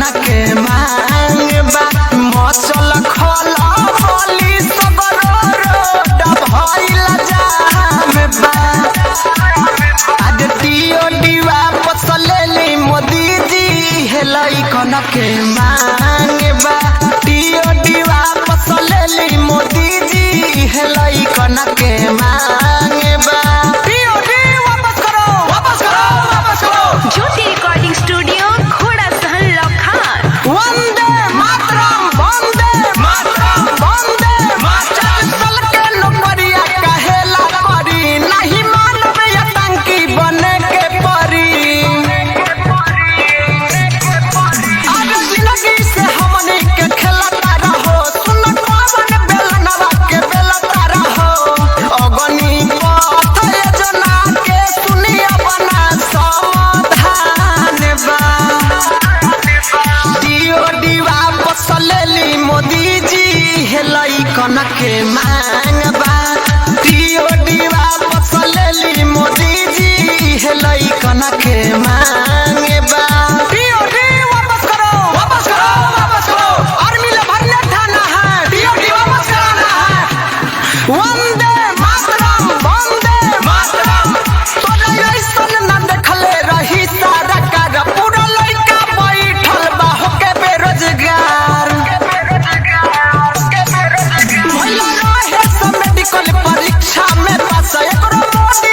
लइकन के मांग बा मचल खला बोली सबरो रोड भइल जाम बा आज दियो दीवा पसलेली मोदी जी हे लइकन के मांग बा दियो दीवा पसलेली मोदी जी हे लइकन के मांग बा दियो दी वापस करो ज्योति रिकॉर्डिंग स्टूडियो घोड़ा सहन लखान। वंदे मातरम चल के नौकरिया कहेला करी नहीं मानव आतंकी बने के परी आज जिंदगी से हमनी के खेलता रहो सुन पावन बेलनवा के बेलता रहो अगनी पथ योजना के सुनिया बना समाधान बा दियो दीवा पसलेली मोदी जी हे लइकन के